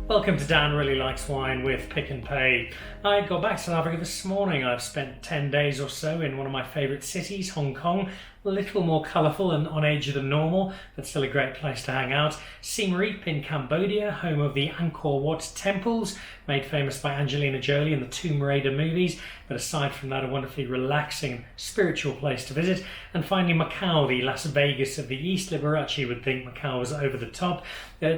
Welcome to Dan Really Likes Wine with Pick and Pay. I got back to South Africa this morning. I've spent 10 days or so in one of my favourite cities, Hong Kong. A little more colourful and on edge than normal, but still a great place to hang out. Siem Reap in Cambodia, home of the Angkor Wat temples, made famous by Angelina Jolie in the Tomb Raider movies. But aside from that, a wonderfully relaxing, spiritual place to visit. And finally, Macau, the Las Vegas of the East. Liberace would think Macau was over the top.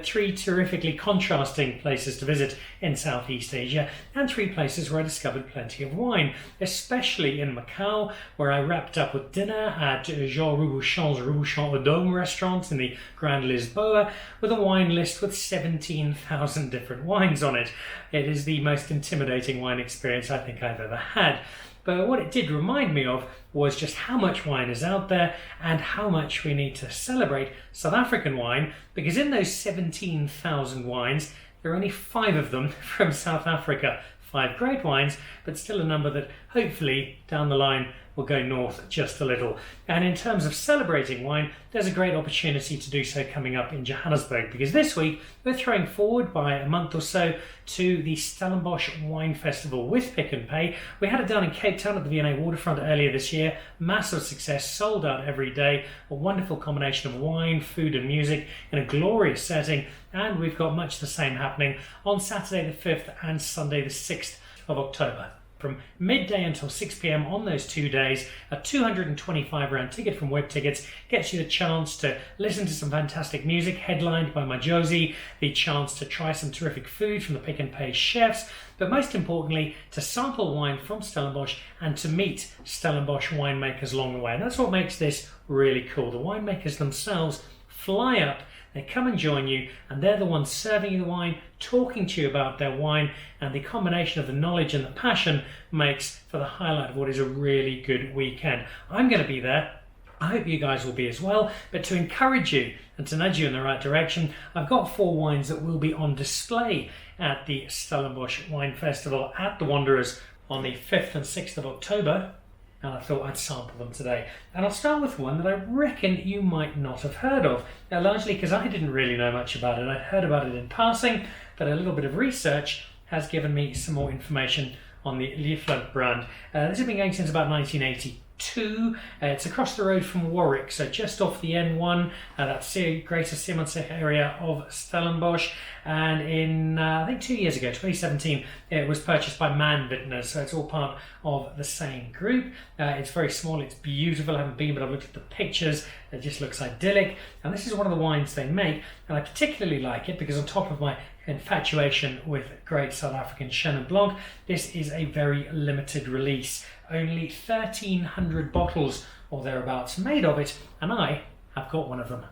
Three terrifically contrasting places to visit in Southeast Asia, and three places where I discovered plenty of wine, especially in Macau, where I wrapped up with dinner at Jean Robuchon's Robuchon au Dôme restaurant in the Grand Lisboa, with a wine list with 17,000 different wines on it. It is the most intimidating wine experience I think I've ever had. But what it did remind me of was just how much wine is out there and how much we need to celebrate South African wine, because in those 17,000 wines, there are only 5 of them from South Africa. 5 great wines, but still a number that hopefully down the line will go north just a little. And in terms of celebrating wine, there's a great opportunity to do so coming up in Johannesburg, because this week we're throwing forward by a month or so to the Stellenbosch Wine Festival with Pick and Pay. We had it down in Cape Town at the V&A waterfront earlier this year. Massive success, sold out every day. A wonderful combination of wine, food and music in a glorious setting. And we've got much the same happening on Saturday the 5th and Sunday the 6th of October. From midday until 6 p.m. on those 2 days, a £225 ticket from Web Tickets gets you the chance to listen to some fantastic music headlined by my Josie, the chance to try some terrific food from the Pick and Pay chefs, but most importantly, to sample wine from Stellenbosch and to meet Stellenbosch winemakers along the way. And that's what makes this really cool. The winemakers themselves fly up, they come and join you, and they're the ones serving you the wine, talking to you about their wine, and the combination of the knowledge and the passion makes for the highlight of what is a really good weekend. I'm going to be there. I hope you guys will be as well, but to encourage you and to nudge you in the right direction, I've got 4 wines that will be on display at the Stellenbosch Wine Festival at the Wanderers on the 5th and 6th of October. And I thought I'd sample them today. And I'll start with one that I reckon you might not have heard of. Now, largely because I didn't really know much about it. I'd heard about it in passing, but a little bit of research has given me some more information on the Lievland brand. This has been going since about 1982. It's across the road from Warwick, so just off the N1, that's the greater Simonsiek area of Stellenbosch. And in, I think 2 years ago, 2017, it was purchased by Man Vintners, so it's all part of the same group. It's very small, it's beautiful. I haven't been, but I've looked at the pictures. It just looks idyllic. And this is one of the wines they make, and I particularly like it because on top of my infatuation with great South African Chenin Blanc, this is a very limited release. Only 1,300 bottles or thereabouts made of it, and I have got one of them.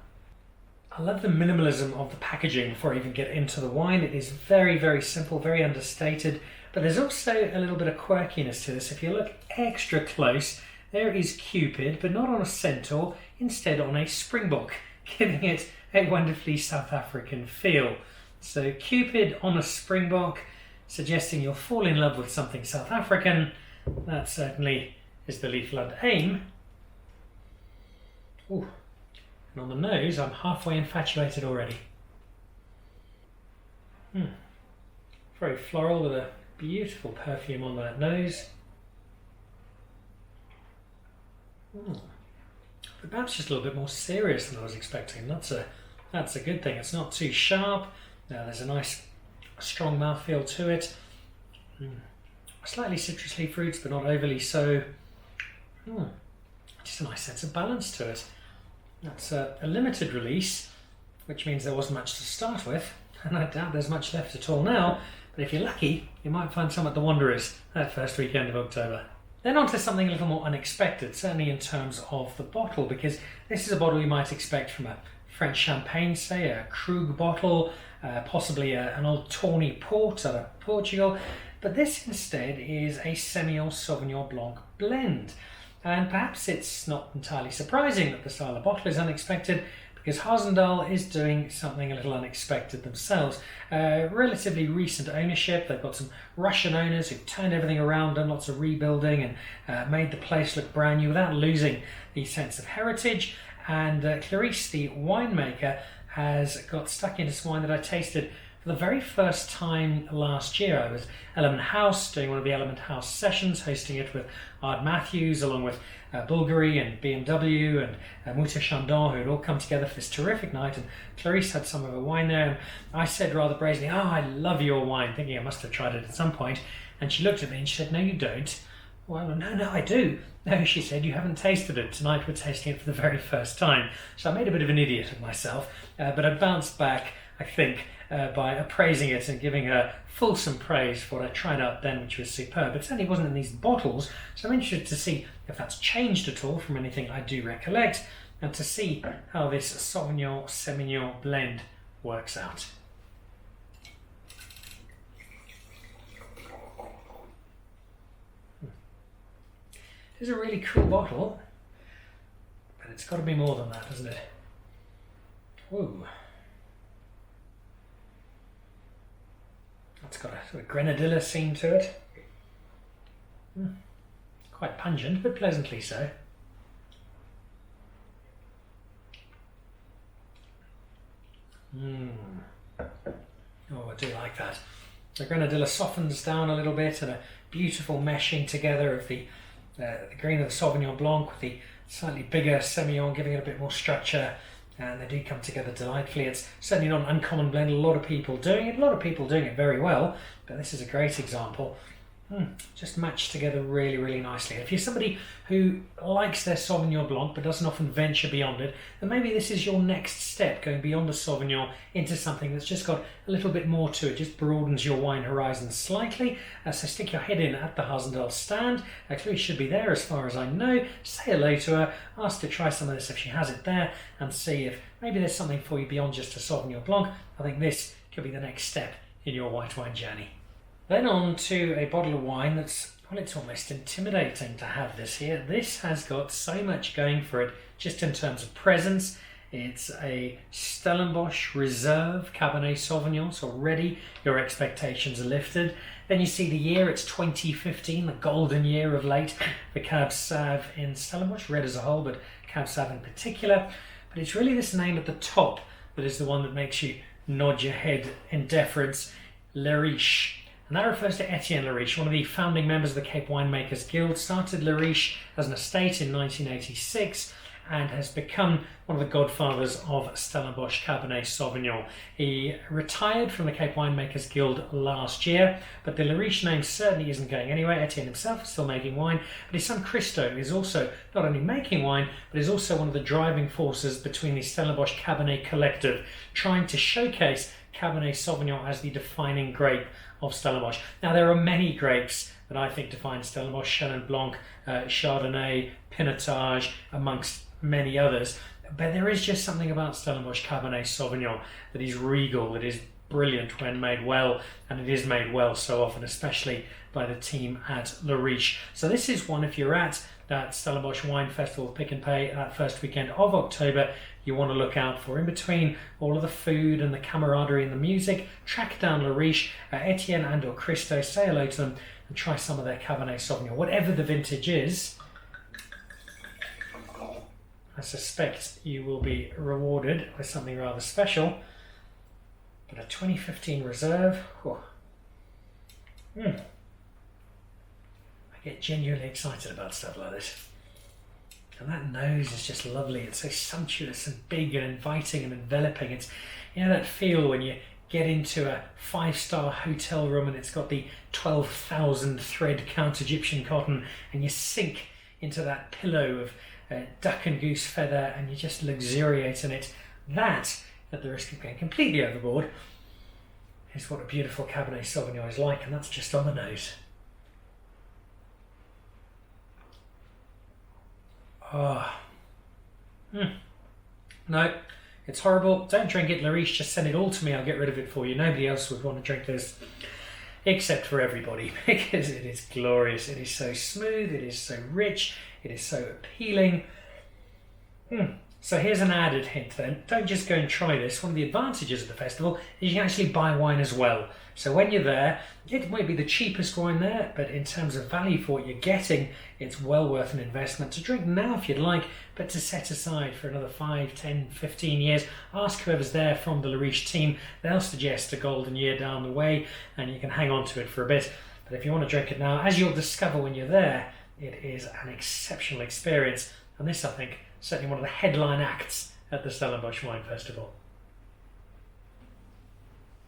I love the minimalism of the packaging before I even get into the wine. It is very, very simple, very understated, but there's also a little bit of quirkiness to this. If you look extra close, there is Cupid, but not on a centaur, instead on a springbok, giving it a wonderfully South African feel. So Cupid on a springbok, suggesting you'll fall in love with something South African. That certainly is the Lievland aim. Ooh. And on the nose, I'm halfway infatuated already. Very floral with a beautiful perfume on that nose. But perhaps just a little bit more serious than I was expecting. That's a good thing. It's not too sharp. There's a nice strong mouthfeel to it. Slightly citrusy fruits, but not overly so. Just a nice sense of balance to it. That's a limited release, which means there wasn't much to start with, and I doubt there's much left at all now, but if you're lucky, you might find some at the Wanderers that first weekend of October. Then on to something a little more unexpected, certainly in terms of the bottle, because this is a bottle you might expect from a French champagne, say a Krug bottle, possibly an old tawny port out of Portugal, but this instead is a Semillon Sauvignon Blanc blend. And perhaps it's not entirely surprising that the style of bottle is unexpected, because Hazendal is doing something a little unexpected themselves. Relatively recent ownership. They've got some Russian owners who've turned everything around, done lots of rebuilding, and made the place look brand new without losing the sense of heritage. And Clarice, the winemaker, has got stuck into some wine that I tasted For the very first time last year, I was at Element House doing one of the Element House sessions, hosting it with Ard Matthews, along with Bulgari and BMW and Mouta Chandon, who had all come together for this terrific night. And Clarice had some of her wine there, and I said rather brazenly, "Oh, I love your wine," thinking I must have tried it at some point. And she looked at me and she said, "No, you don't." Well, no, I do. No, she said, "You haven't tasted it. Tonight we're tasting it for the very first time." So I made a bit of an idiot of myself, but I bounced back, I think, by appraising it and giving her fulsome praise for what I tried out then, which was superb. It certainly wasn't in these bottles, so I'm interested to see if that's changed at all from anything I do recollect, and to see how this Sauvignon Semillon blend works out. It is a really cool bottle, but it's got to be more than that, hasn't it? Ooh. It's got a sort of grenadilla scene to it. Quite pungent, but pleasantly so. Oh, I do like that. The grenadilla softens down a little bit, and a beautiful meshing together of the green of the Sauvignon Blanc with the slightly bigger Semillon, giving it a bit more structure, and they do come together delightfully. It's certainly not an uncommon blend. A lot of people doing it very well, but this is a great example. Just matched together really, really nicely. If you're somebody who likes their Sauvignon Blanc but doesn't often venture beyond it, then maybe this is your next step, going beyond the Sauvignon into something that's just got a little bit more to it, just broadens your wine horizon slightly. So stick your head in at the Hazendal stand. Actually, should be there as far as I know. Say hello to her, ask to try some of this if she has it there, and see if maybe there's something for you beyond just a Sauvignon Blanc. I think this could be the next step in your white wine journey. Then on to a bottle of wine that's, well, it's almost intimidating to have this here. This has got so much going for it just in terms of presence. It's a Stellenbosch Reserve Cabernet Sauvignon, so already your expectations are lifted. Then you see the year, it's 2015, the golden year of late for Cab Sauv in Stellenbosch, red as a whole, but Cab Sauv in particular. But it's really this name at the top that is the one that makes you nod your head in deference, Le Riche. And that refers to Etienne Le Riche, one of the founding members of the Cape Winemakers Guild. Started Le Riche as an estate in 1986 and has become one of the godfathers of Stellenbosch Cabernet Sauvignon. He retired from the Cape Winemakers Guild last year, but the Le Riche name certainly isn't going anywhere. Etienne himself is still making wine, but his son Christo is also not only making wine, but is also one of the driving forces between the Stellenbosch Cabernet Collective, trying to showcase Cabernet Sauvignon as the defining grape of Stellenbosch. Now, there are many grapes that I think define Stellenbosch: Chenin Blanc, Chardonnay, Pinotage, amongst many others. But there is just something about Stellenbosch Cabernet Sauvignon that is regal, that is brilliant when made well, and it is made well so often, especially by the team at Le Riche. So this is one, if you're at that Stellenbosch Wine Festival Pick and Pay that first weekend of October, you want to look out for. In between all of the food and the camaraderie and the music, track down Le Riche, Etienne and or Christo, say hello to them and try some of their Cabernet Sauvignon. Whatever the vintage is, I suspect you will be rewarded with something rather special. But a 2015 Reserve, I get genuinely excited about stuff like this. And that nose is just lovely. It's so sumptuous and big and inviting and enveloping. It's, you know, that feel when you get into a 5-star hotel room and it's got the 12,000 thread count Egyptian cotton, and you sink into that pillow of duck and goose feather and you just luxuriate in it. That, at the risk of going completely overboard, is what a beautiful Cabernet Sauvignon is like, and that's just on the nose. No, it's horrible. Don't drink it, Le Riche. Just send it all to me. I'll get rid of it for you. Nobody else would want to drink this except for everybody, because it is glorious. It is so smooth. It is so rich. It is so appealing. So here's an added hint then. Don't just go and try this. One of the advantages of the festival is you can actually buy wine as well. So when you're there, it might be the cheapest wine there, but in terms of value for what you're getting, it's well worth an investment to drink now if you'd like, but to set aside for another 5, 10, 15 years. Ask whoever's there from the Riche team. They'll suggest a golden year down the way, and you can hang on to it for a bit. But if you want to drink it now, as you'll discover when you're there, it is an exceptional experience. And this, I think, certainly one of the headline acts at the Stellenbosch Wine Festival.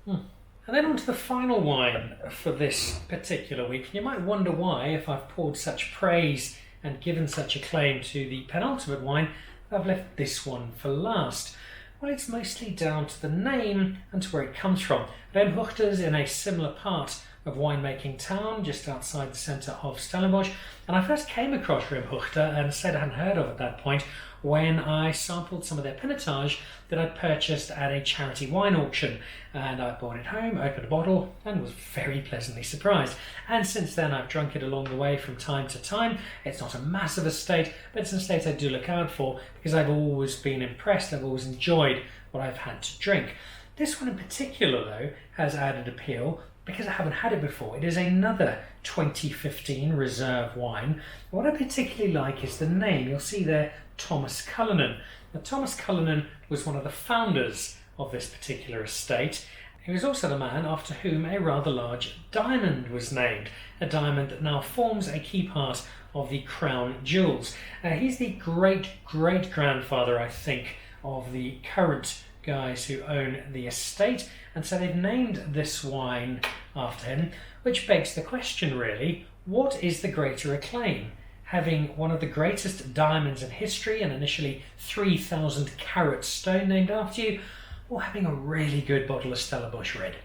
And then on to the final wine for this particular week. You might wonder why, if I've poured such praise and given such acclaim to the penultimate wine, I've left this one for last. Well, it's mostly down to the name and to where it comes from. Remhoogte is in a similar part of winemaking town, just outside the centre of Stellenbosch. And I first came across Remhoogte and said I hadn't heard of at that point when I sampled some of their Pinotage that I'd purchased at a charity wine auction. And I brought it home, opened a bottle, and was very pleasantly surprised. And since then I've drunk it along the way from time to time. It's not a massive estate, but it's an estate I do look out for because I've always been impressed, I've always enjoyed what I've had to drink. This one in particular, though, has added appeal because I haven't had it before. It is another 2015 reserve wine. What I particularly like is the name. You'll see there, Thomas Cullinan. Now, Thomas Cullinan was one of the founders of this particular estate. He was also the man after whom a rather large diamond was named, a diamond that now forms a key part of the crown jewels. He's the great-great-grandfather, I think, of the current guys who own the estate, and so they've named this wine after him, which begs the question really, what is the greater acclaim? Having one of the greatest diamonds in history, and initially 3,000 carat stone named after you, or having a really good bottle of Stellenbosch Red?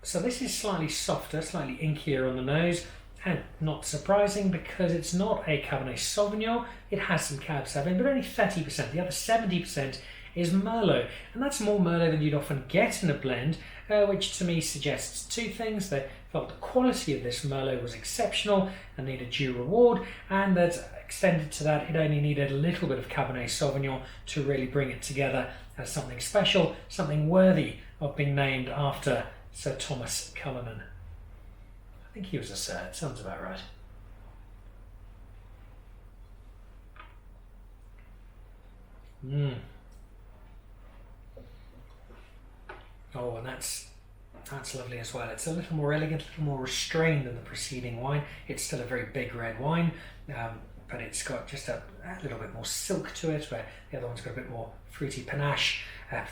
So this is slightly softer, slightly inkier on the nose, and not surprising because it's not a Cabernet Sauvignon. It has some Cab Sauvignon, but only 30%. The other 70% is Merlot, and that's more Merlot than you'd often get in a blend, which to me suggests two things. They felt the quality of this Merlot was exceptional and needed due reward, and that extended to that, it only needed a little bit of Cabernet Sauvignon to really bring it together as something special, something worthy of being named after Sir Thomas Cullinan. I think he was a Sir, it sounds about right. Oh, and that's lovely as well. It's a little more elegant, a little more restrained than the preceding wine. It's still a very big red wine, but it's got just a little bit more silk to it, where the other one's got a bit more fruity panache.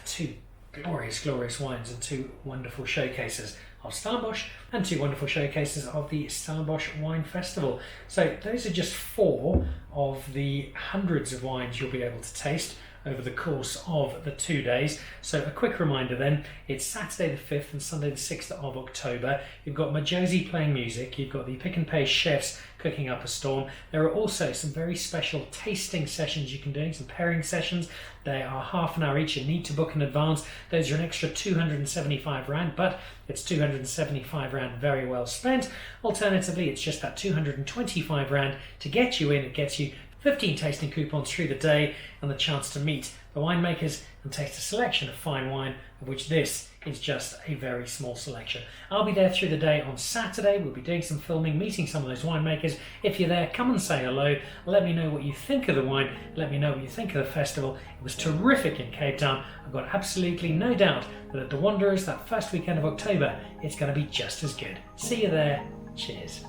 Two glorious wines and two wonderful showcases of Stellenbosch and two wonderful showcases of the Stellenbosch Wine Festival. So those are just 4 of the hundreds of wines you'll be able to taste over the course of the 2 days. So a quick reminder then, it's Saturday the 5th and Sunday the 6th of October. You've got Majosi playing music, you've got the Pick and Pay chefs cooking up a storm. There are also some very special tasting sessions you can do, some pairing sessions. They are half an hour each, you need to book in advance. Those are an extra 275 Rand, but it's 275 Rand very well spent. Alternatively, it's just that 225 Rand to get you in. It gets you 15 tasting coupons through the day and the chance to meet the winemakers and taste a selection of fine wine, of which this is just a very small selection. I'll be there through the day on Saturday. We'll be doing some filming, meeting some of those winemakers. If you're there, come and say hello. Let me know what you think of the wine. Let me know what you think of the festival. It was terrific in Cape Town. I've got absolutely no doubt that at the Wanderers, that first weekend of October, it's going to be just as good. See you there. Cheers.